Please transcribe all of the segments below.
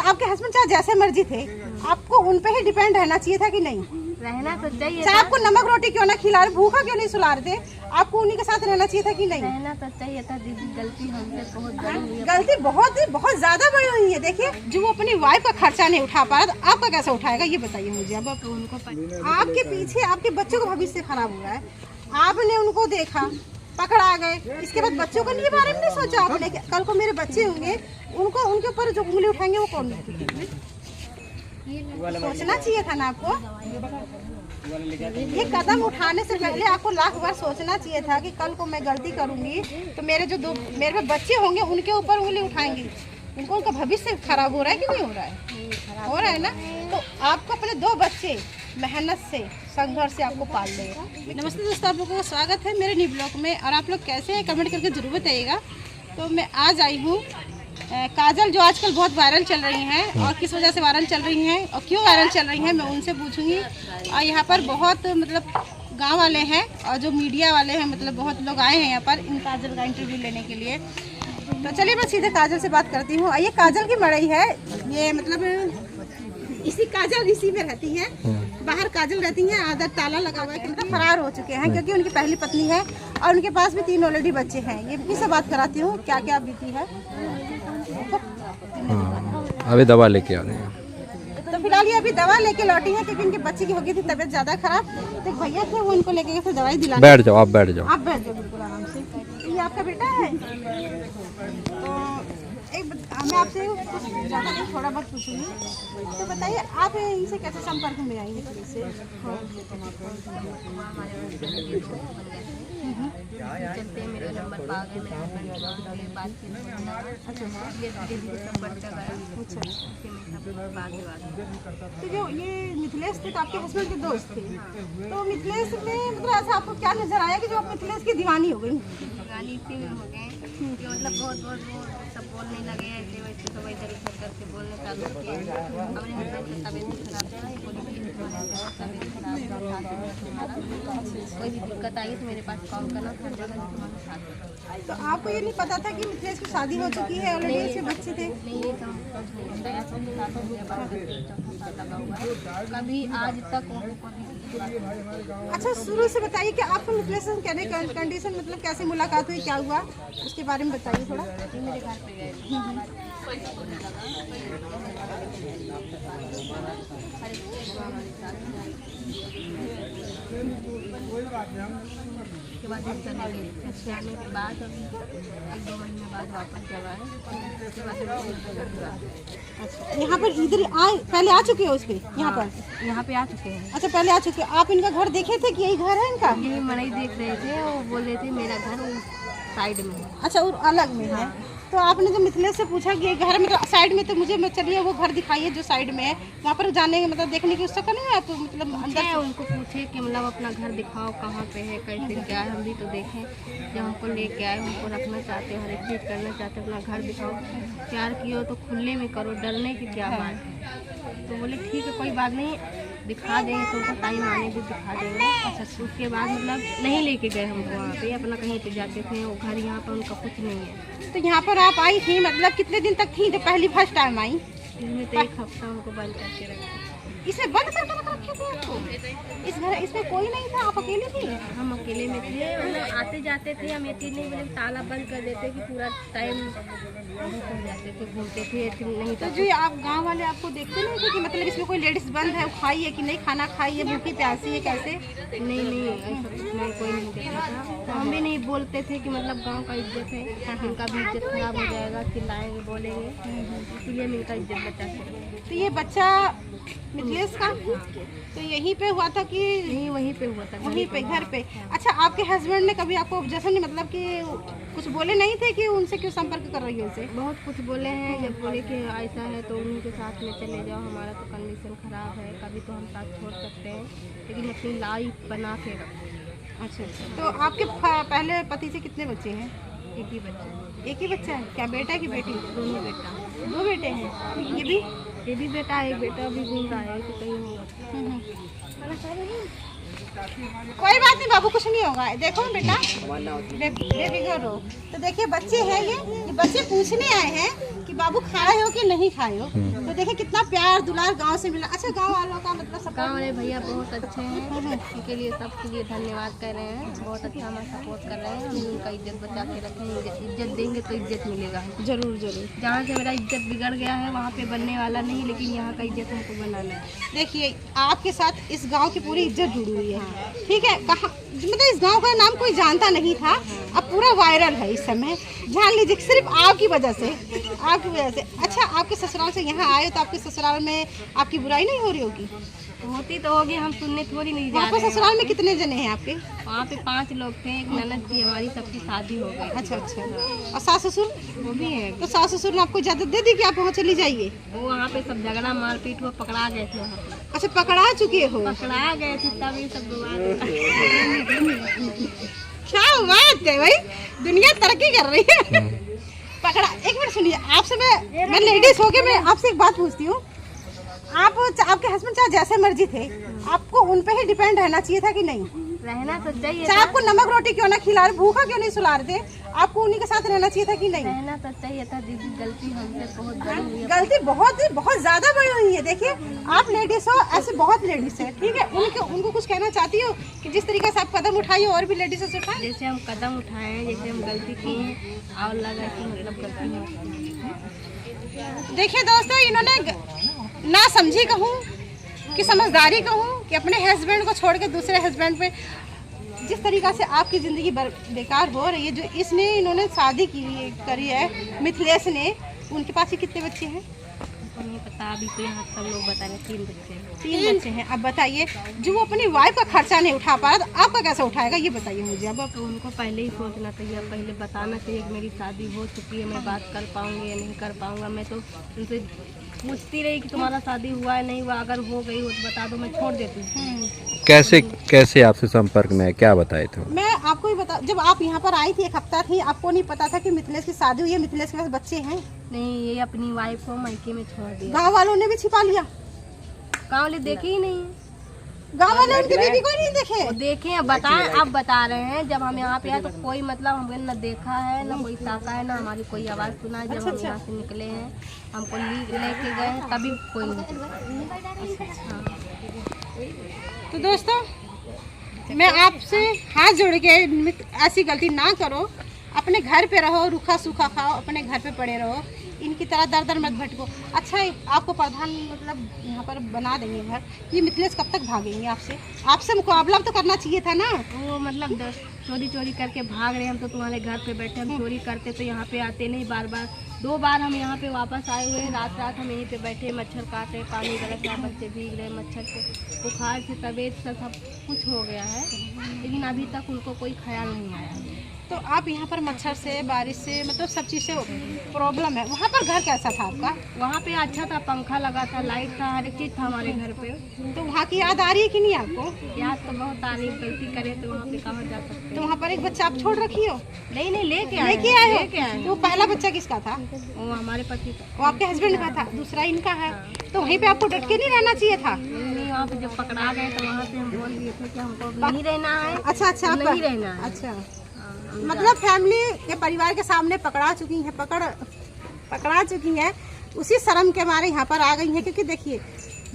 अच्छा, आपके हस्बैंड चाहे जैसे मर्जी थे, आपको उन पे ही डिपेंड रहना चाहिए था कि नहीं? रहना तो चाहिए, चाहे आपको नमक रोटी क्यों ना खिला रहे, भूखा क्यों नहीं सुला रहे थे, आपको उन्हीं के साथ रहना चाहिए था कि नहीं? रहना तो चाहिए था दीदी। गलती हमसे बहुत बड़ी हुई है। गलती बहुत ज्यादा बड़ी हुई है। देखिए, जो वो अपनी वाइफ का खर्चा नहीं उठा पा रहा, तो आपका कैसे उठाएगा ये बताइए मुझे। अब तो उनको आपके पीछे आपके बच्चों का भविष्य खराब हुआ है, आपने उनको देखा, पकड़ा गए, इसके बाद बच्चों के लिए बारे में नहीं सोचा आपने? कल को मेरे बच्चे होंगे, उनको उनके ऊपर जो उंगली उठाएंगे वो कौन उठाएंगे? सोचना चाहिए था ना आपको। ये कदम उठाने से पहले आपको लाख बार सोचना चाहिए था कि कल को मैं गलती करूंगी तो मेरे बच्चे होंगे, उनके ऊपर उंगली उठाएंगी, उनका भविष्य खराब हो रहा है कि नहीं हो रहा है? हो रहा है ना। तो आपको अपने 2 बच्चे मेहनत से, संघर्ष से आपको पाल लेगा। नमस्ते दोस्तों, आप लोगों का स्वागत है मेरे न्यू ब्लॉग में। और आप लोग कैसे हैं कमेंट करके जरूर बताइएगा। तो मैं आज आई हूँ काजल, जो आजकल बहुत वायरल चल रही हैं, और किस वजह से वायरल चल रही हैं और क्यों वायरल चल रही हैं मैं उनसे पूछूंगी। और यहाँ पर बहुत मतलब गांव वाले हैं और जो मीडिया वाले हैं, मतलब बहुत लोग आए हैं यहाँ पर इन काजल का इंटरव्यू लेने के लिए। तो चलिए मैं सीधे काजल से बात करती हूँ। ये काजल की मड़ई है, ये मतलब काजल इसी में रहती है, बाहर काजल रहती है, आधा ताला लगा हुआ है, मतलब फरार हो चुके हैं क्योंकि उनकी पहली पत्नी है और उनके पास भी 3 ऑलरेडी बच्चे हैं। ये इनसे बात कराती हूँ क्या क्या बीती है। अभी दवा लेके आ रहे हैं। तो फिलहाल ये अभी दवा लेके लौटी है क्योंकि उनके बच्चे की हो गई थी तबीयत ज्यादा खराब। तो भैया थे वो इनको लेके गए थे दवाई दिलाने। बैठ जाओ, आप बैठ जाओ। आप बैठ जाओ बिल्कुल आराम से। ये आपका बेटा है। तो मैं आपसे कुछ ज़्यादा नहीं, थोड़ा बहुत पूछूंगी। तो बताइए आप इनसे कैसे संपर्क में आई हैं? चलते मेरे नंबर पा गए, मेरे बातचीत तो जो ये मिथिलेश थे, तो आपके हस्बैंड के दोस्त थे, तो मिथिलेश में मतलब ऐसा आपको क्या नजर आया कि जो आप मिथिलेश की दीवानी हो गई? दीवानी इतनी में हो गए कि मतलब बहुत सब बोलने लगे, ऐसे वैसे सब इधर उधर करके बोलने चालू किए। अपने हस्बैंड की तबीयत खराब है, कोई भी दिक्कत आई तो मेरे पास कॉल करना, हर जगह तुम्हारे साथ। तो आपको ये नहीं पता था कि मिथिलेश की शादी हो चुकी है, ऑलरेडी इसके बच्चे थे? कभी आज तक अच्छा, शुरू से बताइए कि आपको मिथिलेश से कहने कंडीशन मतलब कैसे मुलाकात हुई, क्या हुआ, उसके बारे में बताइए थोड़ा। मेरे घर पे गए के बाद चले गए। जाने के बाद अभी 1-2 महीने बाद वापस जब आए, उसके बाद अच्छा, यहाँ पर इधर आए, पहले आ चुके हो उस पे? यहाँ पे आ चुके हैं। अच्छा, पहले आ चुके। आप इनका घर देखे थे कि यही घर है इनका? यही मड़ई देख रहे थे, वो बोल रहे थे मेरा घर साइड में है। अच्छा, और अलग में है। तो आपने जो मिथिलेश से पूछा कि ये घर मतलब साइड में, तो मुझे चलिए वो घर दिखाइए जो साइड में है, वहाँ पर जाने के मतलब देखने की उत्सुकता नहीं है आप? मतलब अंदर से उनको पूछे कि मतलब अपना घर दिखाओ, कहाँ पे है, कैसे क्या है, हम भी तो देखें। जब हमको लेके आए, हमको रखना चाहते हैं, हर एक चीज़ करना चाहते हैं, अपना घर दिखाओ, प्यार किया तो खुले में करो, डरने की क्या बात है। तो बोले ठीक है कोई बात नहीं, दिखा देंगे, तुमको टाइम आने भी दिखा देंगे। अच्छा, उसके बाद मतलब नहीं लेके गए हमको वहाँ पे, अपना कहीं पे जाते थे, वो घर यहाँ पर उनका कुछ नहीं है। तो यहाँ पर आप आई थी, मतलब कितने दिन तक थी जब पहली फर्स्ट टाइम आई? इसमें तो 1 हफ्ता हमको बंद करके रखा। इसमें बंद करके रखे थे आपको? इस घर इसमें कोई नहीं था, आप अकेले थी? हम अकेले में थे, मतलब आते जाते थे, हम ये नहीं बोले ताला बंद कर देते कि पूरा टाइम निकल जाते थे, घूमते थे, नहीं था। तो जो आप गांव वाले आपको देखते नहीं थे कि मतलब इसमें कोई लेडीज बंद है, खाई है कि नहीं, खाना खाई है, भूखी प्यासी है, कैसे? नहीं ऐसा कुछ नहीं, कोई नहीं देखता था। तो हम भी नहीं बोलते थे कि मतलब गांव का इज्जत है, उनका भी इज्जत खराब हो जाएगा, चिल्लाएंगे, बोलेंगे, इसीलिए हम इनका इज्जत बचाते। तो ये बच्चा मिथिलेश का तो यहीं पे हुआ था कि नहीं? वहीं पे हुआ था, वहीं पे घर पे। अच्छा, आपके हस्बैंड ने कभी आपको ऑब्जेक्शन नहीं, मतलब कि कुछ बोले नहीं थे कि उनसे क्यों संपर्क कर रही है उनसे? बहुत कुछ बोले हैं। जब बोले कि ऐसा है तो उनके साथ में चले जाओ, हमारा तो कंडीशन ख़राब है, कभी तो हम साथ छोड़ सकते हैं, लेकिन अपनी लाइफ बना के रखो। अच्छा, तो आपके पहले पति से कितने बच्चे हैं? एक ही बच्चा है। एक ही बच्चा है? क्या बेटा है कि बेटी? दोनों बेटा। 2 बेटे हैं। ये भी बेटा है, एक बेटा भी घूम रहा है तो कहीं होगा। कोई बात नहीं बाबू, कुछ नहीं होगा। देखो बेटा, बेफिक्र रहो। तो देखिए बच्चे हैं, ये बच्चे पूछने आए हैं कि कि बाबू खाए हो कि नहीं खाए हो। तो देखिए कितना प्यार दुलार गांव से मिला। अच्छा, गांव वालों का मतलब सब गाँव वाले भैया बहुत अच्छे हैं, उनके लिए सबके लिए धन्यवाद कर रहे हैं। बहुत अच्छा हमें सपोर्ट कर रहे हैं। हम उनका इज्जत बचा के रखेंगे, इज्जत देंगे तो इज्जत मिलेगा। जरूर जरूर। जहाँ से मेरा इज्जत बिगड़ गया है वहाँ पे बनने वाला नहीं, लेकिन यहाँ का इज्जत हमको बनाना है। देखिए आपके साथ इस गांव की पूरी इज्जत जुड़ी हुई है, ठीक है। कहाँ मतलब इस गांव का नाम कोई जानता नहीं था, अब पूरा वायरल है इस समय। जान लीजिए सिर्फ आपकी वजह से, आपकी वजह से। अच्छा, आपके ससुराल से यहाँ आए तो आपके ससुराल में आपकी बुराई नहीं हो रही होगी? होती तो होगी, हम सुनने थोड़ी नहीं जा वहाँ रहे पर हैं। ससुराल में कितने जने हैं आपके? वहाँ पे 5 लोग थे, एक ननद थी हमारी, सबकी शादी हो गई। अच्छा अच्छा। और सास ससुर? वो भी है। तो सास ससुर ने आपको इजाजत दे दी कि आप वहाँ चली जाइए? वो वहाँ पे सब झगड़ा मारपीट हुआ, पकड़ा गए थे वहाँ पे। अच्छा, पकड़ा चुके हो? पकड़ा गए थे तब ये सब क्या बात है भाई, दुनिया तरक्की कर रही है। पकड़ा, एक मिनट सुनिए, आपसे मैं लेडीज होके मैं आपसे एक बात पूछती हूँ। आपके हस्बैंड चाहे जैसे मर्जी थे, आपको उन पे ही डिपेंड रहना चाहिए था कि नहीं? रहना तो चाहिए चाहे था। आपको नमक रोटी क्यों ना खिला रहे, भूखा क्यों नहीं सुला रहे थे, आपको उन्हीं के साथ रहना चाहिए था कि नहीं? रहना तो चाहिए था दीदी, गलती हमसे बहुत बड़ी हुई है। गलती बहुत ज्यादा बड़ी हुई है। देखिए आप लेडीज हो, ऐसे बहुत लेडीज है, ठीक है। उनको कुछ कहना चाहती हो कि जिस तरीके से आप कदम उठाइए और भी लेडीज से उठाएं? जैसे हम कदम उठाए हैं, जैसे हम गलती की हैं और लगा कि मतलब गलती नहीं। देखिए दोस्तों, इन्होंने ना समझी कहूँ कि समझदारी कहूँ कि अपने हस्बैंड को छोड़ के दूसरे हस्बैंड पे जिस तरीक़ा से आपकी ज़िंदगी बेकार हो रही है। जो इन्होंने शादी करी है मिथिलेश ने, उनके पास ही कितने बच्चे हैं? हमको नहीं पता, अभी तो यहाँ सब लोग बता रहे 3 बच्चे हैं। 3 बच्चे हैं। अब बताइए, जो वो अपनी वाइफ का खर्चा नहीं उठा पा रहा, तो आपका कैसे उठाएगा, ये बताइए मुझे। अब तो उनको पहले ही सोचना चाहिए, पहले बताना चाहिए कि मेरी शादी हो चुकी है, मैं बात कर पाऊँगी या नहीं कर पाऊँगा। मैं तो उनसे पूछती रही कि तुम्हारा शादी हुआ है नहीं हुआ, अगर हो गई हो तो बता दो, मैं छोड़ देती हूँ। कैसे आपसे संपर्क में है, क्या बताए थे? मैं आपको ही बता, जब आप यहाँ पर आई थी 1 हफ्ता थी, आपको नहीं पता था कि मिथिलेश की शादी हुई है, मिथिलेश के पास बच्चे हैं? नहीं, ये अपनी वाइफ को मायके में छोड़ दिया। गाँव वालों ने भी छिपा लिया? गाँव वाले देखे ही नहीं, गाँव वाले उनकी बीवी को नहीं देखे? वो देखे बताएं, अब बता रहे हैं। जब हम यहाँ पे आए तो कोई मतलब हमने न देखा है, न कोई ताका है, न हमारी कोई आवाज़ सुना है। जब हम यहाँ से निकले हैं, हमको लेके गए तभी कोई नहीं। हाँ। तो दोस्तों, मैं आपसे हाथ जोड़ के ऐसी गलती ना करो, अपने घर पे रहो, रूखा सूखा खाओ, अपने घर पे पड़े रहो, इनकी तरह दर दर मत भटको। अच्छा, आपको प्रधान मतलब यहाँ पर बना देंगे घर, ये मिथिलेश कब तक भागेंगे आपसे? आपसे मुकाबला तो करना चाहिए था ना। वो मतलब चोरी चोरी करके भाग रहे, हम तो तुम्हारे घर पे बैठे, हम चोरी करते तो यहाँ पे आते नहीं। बार बार 2 बार हम यहाँ पे वापस आए हुए हैं, रात हम यहीं पे बैठे, मच्छर काट रहे, पानी बरस रहा, बच्चे भीग रहे, मच्छर से, बुखार से, तबीयत से सब कुछ हो गया है, लेकिन अभी तक उनको कोई ख्याल नहीं आया। तो आप यहाँ पर मच्छर से, बारिश से, मतलब सब चीज़ से प्रॉब्लम है। वहाँ पर घर कैसा था आपका? वहाँ पे अच्छा था, पंखा लगा था, लाइट था, हर एक चीज़ था हमारे घर पे। तो वहाँ की याद आ रही है कि नहीं आपको? याद तो बहुत आ रही, गलती करे तो वहाँ पे कहाँ जा सकते। तो वहाँ पर एक बच्चा आप छोड़ रखी हो? नहीं, लेके आए हो। तो वो पहला बच्चा किसका था? वो हमारे पति का। वो आपके हस्बैंड का था, दूसरा इनका है। तो वहीं पे आपको डट के नहीं रहना चाहिए था? नहीं, वहाँ पे जब पकड़ा गए तो वहाँ से हम बोल दिए थे कि हमको नहीं रहना है। अच्छा, नहीं रहना है। अच्छा, मतलब फैमिली के परिवार के सामने पकड़ा चुकी हैं, उसी शर्म के मारे यहाँ पर आ गई हैं। क्योंकि देखिए,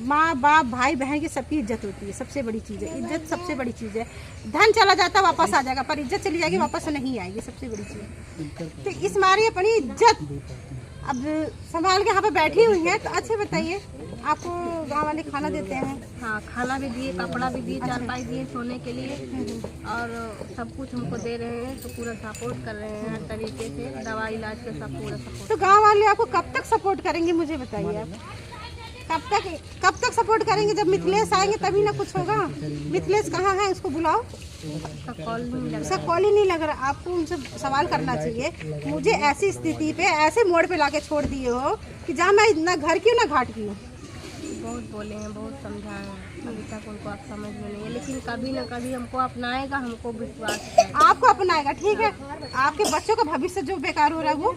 माँ बाप भाई बहन की सबकी इज्जत होती है, सबसे बड़ी चीज़ है इज्जत, सबसे बड़ी चीज़ है। धन चला जाता वापस आ जाएगा, पर इज्जत चली जाएगी वापस नहीं आएगी, सबसे बड़ी चीज़। तो इस मारी अपनी इज्जत अब संभाल के यहाँ पे बैठी हुई हैं। तो अच्छे बताइए, आपको गांव वाले खाना देते हैं? हाँ, खाना भी दिए, कपड़ा भी दिए, चारपाई दिए सोने के लिए, और सब कुछ हमको दे रहे हैं। तो पूरा सपोर्ट कर रहे हैं हर तरीके से, दवा इलाज का सब पूरा सपोर्ट। तो गांव वाले आपको कब तक सपोर्ट करेंगे, मुझे बताइए आप? कब तक सपोर्ट करेंगे? जब मिथिलेश आएंगे तभी ना कुछ होगा। मिथिलेश कहाँ है, उसको बुलाओ। उसका कॉल ही नहीं लग रहा। आपको उनसे सवाल करना चाहिए, मुझे ऐसी स्थिति पे, ऐसे मोड़ पे लाके छोड़ दिए हो कि जहाँ मैं ना घर की हूँ ना घाट की हूँ। बहुत बोले हैं, बहुत समझाए हैं, अभी तक उनको आप समझ में नहीं है, लेकिन कभी ना कभी हमको अपनाएगा, हमको विश्वास है। आपको अपनाएगा, ठीक है। आपके बच्चों का भविष्य जो बेकार हो रहा है, वो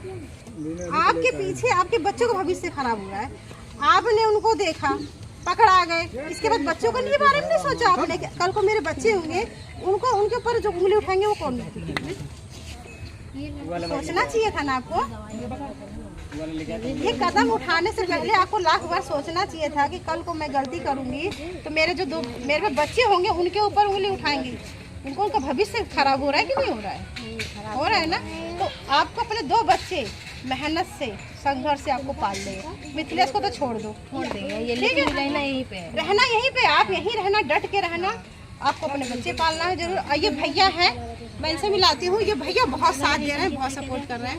आपके पीछे आपके बच्चों का भविष्य खराब हो रहा है। आपने उनको देखा, पकड़ा गए, इसके बाद बच्चों के लिए बारे में नहीं सोचा आपने? कल को मेरे बच्चे होंगे, उनके ऊपर जो उंगली उठाएंगे वो कौन? सोचना चाहिए था ना आपको। ये कदम उठाने से पहले आपको लाख बार सोचना चाहिए था कि कल को मैं गलती करूंगी तो मेरे बच्चे होंगे उनके ऊपर उंगली उठाएंगी। उनका भविष्य खराब हो रहा है कि नहीं हो रहा है? हो रहा है ना। तो आपको अपने 2 बच्चे मेहनत से संघर्ष से आपको पाल देगा। मिथिलेश को तो छोड़ देंगे, ये ठीक है, रहना यहीं पे आप यहीं रहना, डट के रहना। आपको अपने बच्चे पालना है जरूर। और ये भैया है, मैं इनसे मिलाती हूँ। ये भैया बहुत साथ दे रहे हैं, बहुत सपोर्ट कर रहे हैं।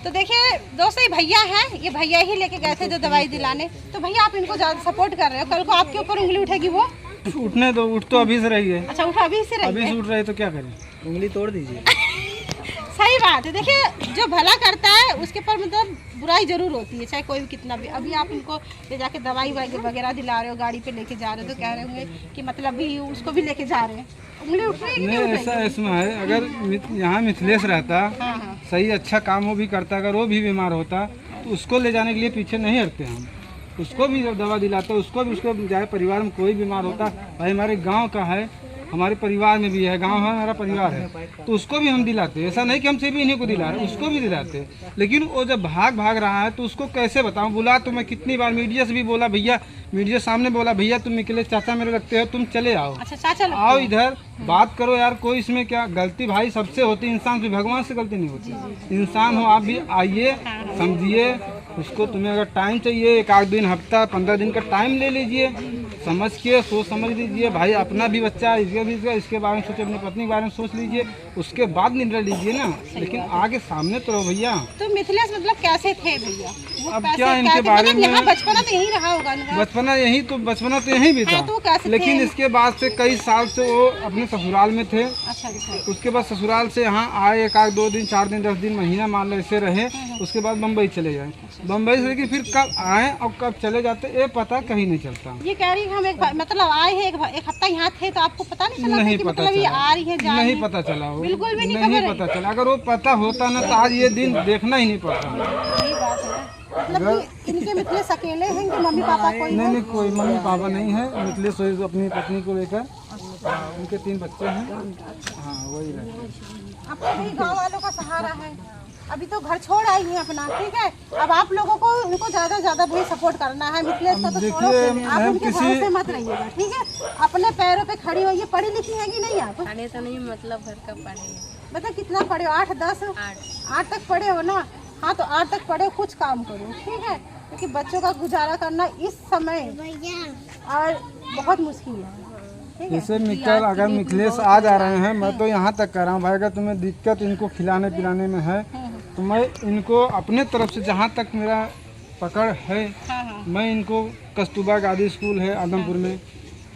तो देखिए दोस्तों, ये भैया है, ये भैया ही लेके गए थे जो दवाई दिलाने। तो भैया आप इनको ज्यादा सपोर्ट कर रहे हो, कल को आपके ऊपर उंगली उठेगी वो उठने दो, उठ तो अभी से रही है। अच्छा, उठा अभी से रही अभी है। से उठ रही है तो क्या करें, उंगली तोड़ दीजिए। सही बात है। देखिए जो भला करता है उसके पर मतलब बुराई जरूर होती है, चाहे कोई भी कितना भी। अभी आप इनको ले जाके दवाई वगैरह दिला रहे हो, गाड़ी पे लेके जा रहे हो, तो कह रहे होंगे कि मतलब भी उसको भी लेके जा रहे हैं, उंगली उठ रही है कि नहीं, ऐसा इसमें है, अगर यहाँ मिथिलेश रहता, हाँ। सही अच्छा काम वो भी करता, अगर वो भी बीमार होता तो उसको ले जाने के लिए पीछे नहीं हटते हम। उसको भी दवा दिलाते, उसको भी, उसको चाहे परिवार में कोई बीमार होता, भाई हमारे गांव का है, हमारे परिवार में भी है, गांव है, हमारा परिवार है, तो उसको भी हम दिलाते। ऐसा नहीं कि हम सिर्फ इन्हीं को दिला रहे, उसको भी दिलाते। लेकिन वो जब भाग रहा है तो उसको कैसे बताऊं? बुला तो मैं कितनी बार मीडिया से भी बोला, भैया मीडिया सामने बोला, भैया तुम मिथिलेश चाचा मेरे लगते हो, तुम चले आओ। अच्छा, चाचा आओ इधर, बात करो यार। कोई इसमें क्या गलती भाई सबसे होती है, इंसान से, भगवान से गलती नहीं होती। इंसान हो आप भी, आइए समझिए उसको। तुम्हें अगर टाइम चाहिए, 1 दिन, हफ्ता, 15 दिन का टाइम ले लीजिए, समझ के सोच समझ लीजिए। भाई अपना भी बच्चा है, इसके बारे में सोचिए, अपनी पत्नी के बारे में सोच लीजिए, उसके बाद निर्णय लीजिए ना। लेकिन आगे सामने तो रहो भैया। तो मिथिलेश मतलब कैसे थे भैया? अब क्या इनके बारे में, बचपना तो यही रहा होगा ना? बचपना तो यहीं भी था, तो कैसे लेकिन थे? इसके बाद से कई साल से वो अपने ससुराल में थे। अच्छा। उसके बाद ससुराल से यहाँ आए, 1-2 दिन, 4 दिन, 10 दिन, महीना मान लो ऐसे रहे। उसके बाद बम्बई चले गए। बम्बई से लेकिन फिर कब आए और कब चले जाते ये पता कहीं नहीं चलता। ये कह रही है हम मतलब आए हैं, एक हफ्ता यहाँ थे, तो आपको पता नहीं चला? नहीं कि पता मतलब ये चला, आ रही है, जा रही नहीं है? पता चला, वो बिल्कुल भी नहीं नहीं पता चला। अगर वो पता होता ना तो आज ये दिन देखना ही नहीं पड़ता। यही बात है। मतलब कि इनके मिथिलेश अकेले हैं कि मम्मी पापा कोई है? नहीं, कोई मम्मी पापा नहीं है। मिथिलेश अपनी पत्नी को लेकर, उनके 3 बच्चे हैं। हाँ, वही रहते हैं। आपको भी गाँव वालों का सहारा है। अभी तो घर छोड़ आई है अपना, ठीक है। अब आप लोगों को उनको ज्यादा भी सपोर्ट करना है। मिथिलेश का तो छोड़ो, आप उनके भरोसे मत रहिएगा, ठीक है। अपने पैरों पे खड़ी होइए। पढ़ी लिखी है कि नहीं आप? पढ़े तो नहीं, मतलब घर का पढ़े। मतलब कितना पढ़े हो? 8-10? 8 तक पढ़े हो ना? हाँ, तो 8 तक पढ़े, कुछ काम करो, ठीक है। क्योंकि बच्चों का गुजारा करना इस समय और बहुत मुश्किल है। जैसे निकल, अगर मिथिलेश आ जा रहे हैं, मैं तो यहाँ तक कह रहा हूँ भाई, अगर तुम्हें दिक्कत इनको खिलाने पिलाने में है तो मैं इनको अपने तरफ से, जहाँ तक मेरा पकड़ है, मैं इनको कस्तूरबा गांधी स्कूल है आदमपुर में,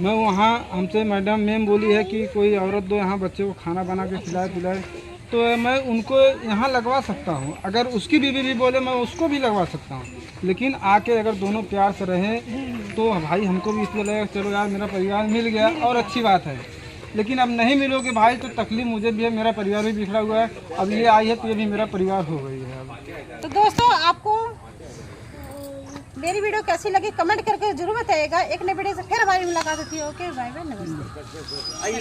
मैं वहाँ, हमसे मैम बोली है कि कोई औरत दो यहाँ बच्चे को खाना बना के खिलाए पिलाए, तो मैं उनको यहाँ लगवा सकता हूँ। अगर उसकी बीवी भी बोले मैं उसको भी लगवा सकता हूँ। लेकिन आके अगर दोनों प्यार से रहें तो भाई हमको भी इसलिए लगेगा चलो यार मेरा परिवार मिल गया और अच्छी बात है। लेकिन अब नहीं मिलोगे भाई तो तकलीफ मुझे भी है, मेरा परिवार भी बिखरा हुआ है। अब ये आई है तो ये भी मेरा परिवार हो गई है। अब तो दोस्तों, आपको मेरी वीडियो कैसी लगी कमेंट करके जरूर बताइएगा। एक नए वीडियो से फिर हमारी मुलाकात होती है। ओके, बाय बाय, नमस्ते।